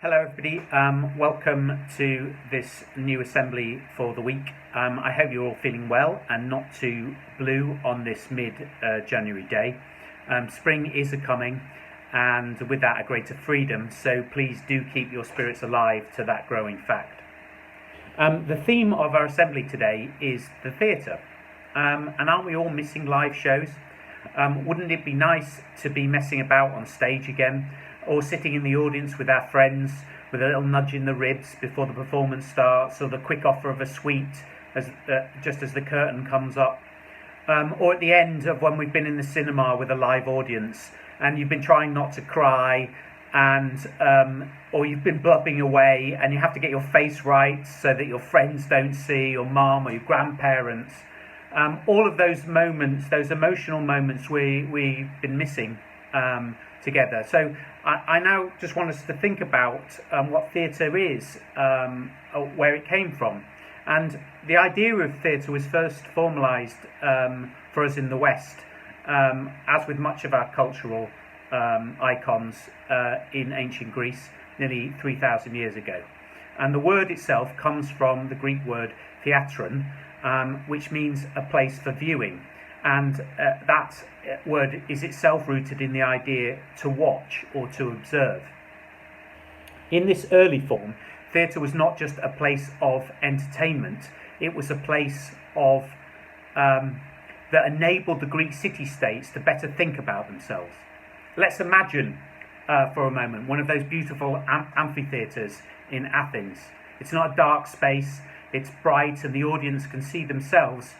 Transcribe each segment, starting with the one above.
Hello everybody, welcome to this new assembly for the week. I hope you're all feeling well and not too blue on this mid-January day. Spring is a-coming, and with that a greater freedom, so please do keep your spirits alive to that growing fact. The theme of our assembly today is the theatre, and aren't we all missing live shows? Wouldn't it be nice to be messing about on stage again, or sitting in the audience with our friends with a little nudge in the ribs before the performance starts, or the quick offer of a sweet just as the curtain comes up, or at the end of when we've been in the cinema with a live audience and you've been trying not to cry, and or you've been blubbing away and you have to get your face right so that your friends don't see, your mum or your grandparents. All of those moments, those emotional moments we've been missing together. So I now just want us to think about what theatre is, where it came from. And the idea of theatre was first formalised for us in the West, as with much of our cultural icons in ancient Greece, nearly 3,000 years ago. And the word itself comes from the Greek word theatron, which means a place for viewing. And that word is itself rooted in the idea to watch or to observe. In this early form, theatre was not just a place of entertainment, it was a place of that enabled the Greek city-states to better think about themselves. Let's imagine for a moment one of those beautiful amphitheatres in Athens. It's not a dark space, it's bright, and the audience can see themselves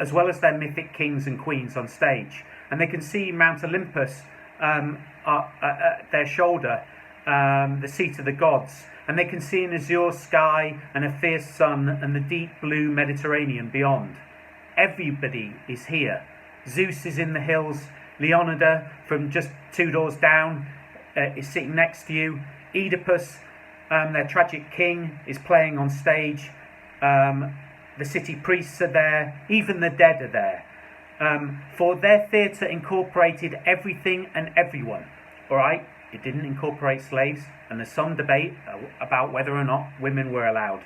as well as their mythic kings and queens on stage. And they can see Mount Olympus at their shoulder, the seat of the gods. And they can see an azure sky and a fierce sun and the deep blue Mediterranean beyond. Everybody is here. Zeus is in the hills. Leonida, from just 2 doors down, is sitting next to you. Oedipus, their tragic king, is playing on stage. The city priests are there, even the dead are there. For their theatre incorporated everything and everyone, all right? It didn't incorporate slaves, and there's some debate about whether or not women were allowed.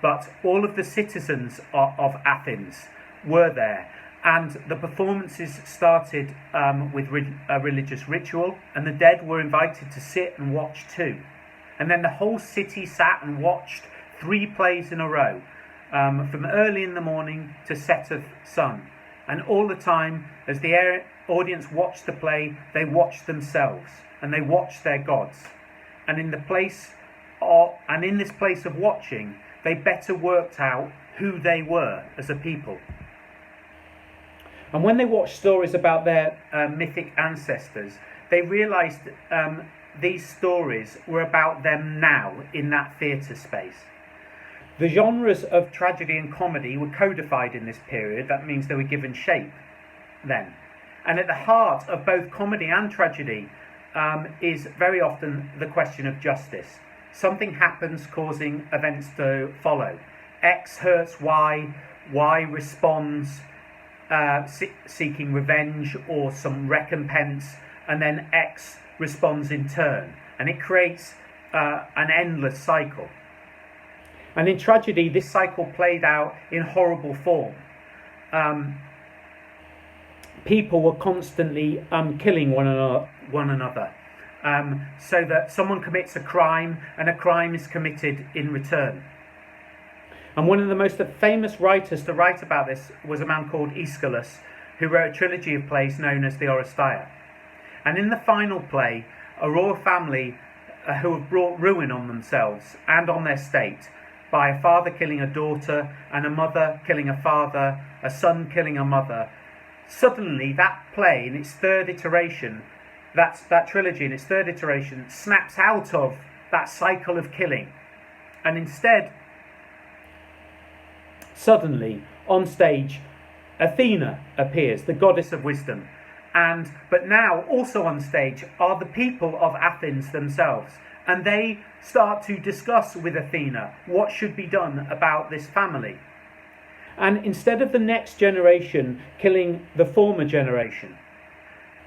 But all of the citizens of Athens were there, and the performances started with a religious ritual, and the dead were invited to sit and watch too. And then the whole city sat and watched 3 plays in a row. From early in the morning to set of sun, and all the time as the audience watched the play, they watched themselves and they watched their gods, and in this place of watching, they better worked out who they were as a people. And when they watched stories about their mythic ancestors, they realised these stories were about them now in that theatre space. The genres of tragedy and comedy were codified in this period. That means they were given shape then. And at the heart of both comedy and tragedy is very often the question of justice. Something happens causing events to follow. X hurts Y, Y responds seeking revenge or some recompense, and then X responds in turn. And it creates an endless cycle. And in tragedy, this cycle played out in horrible form. People were constantly killing one another, so that someone commits a crime and a crime is committed in return. And one of the most famous writers to write about this was a man called Aeschylus, who wrote a trilogy of plays known as the Oresteia. And in the final play, a royal family who have brought ruin on themselves and on their state, by a father killing a daughter and a mother killing a father, a son killing a mother. Suddenly that play in its third iteration, that trilogy in its third iteration, snaps out of that cycle of killing. And instead, suddenly on stage, Athena appears, the goddess of wisdom. But now also on stage are the people of Athens themselves. And they start to discuss with Athena what should be done about this family. And instead of the next generation killing the former generation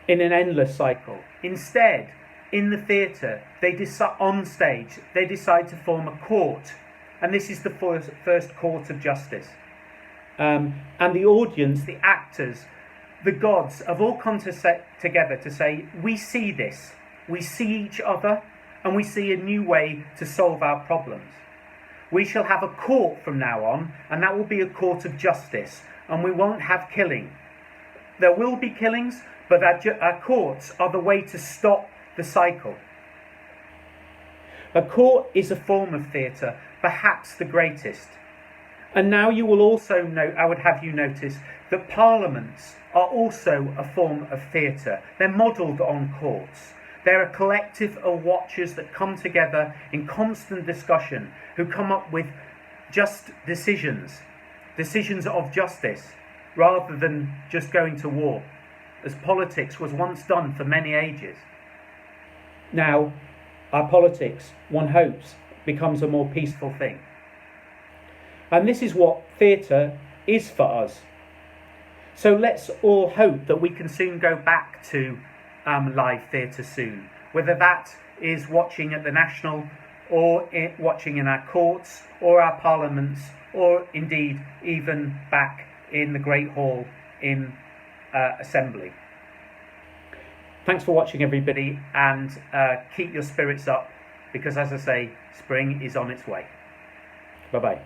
in an endless cycle, instead in the theatre, they decide on stage, they decide to form a court, and this is the first court of justice. And the audience, the actors, the gods have all come together to say, we see this, we see each other, and we see a new way to solve our problems. We shall have a court from now on, and that will be a court of justice, and we won't have killing. There will be killings, but our courts are the way to stop the cycle. A court is a form of theatre, perhaps the greatest. And now you will also note, I would have you notice, that parliaments are also a form of theatre. They're modelled on courts. They're a collective of watchers that come together in constant discussion, who come up with just decisions of justice, rather than just going to war, as politics was once done for many ages. Now, our politics, one hopes, becomes a more peaceful thing. And this is what theatre is for us. So let's all hope that we can soon go back to live theatre soon, whether that is watching at the National, or watching in our courts, or our parliaments, or indeed even back in the Great Hall in Assembly. Thanks for watching, everybody, and keep your spirits up, because as I say, spring is on its way. Bye-bye.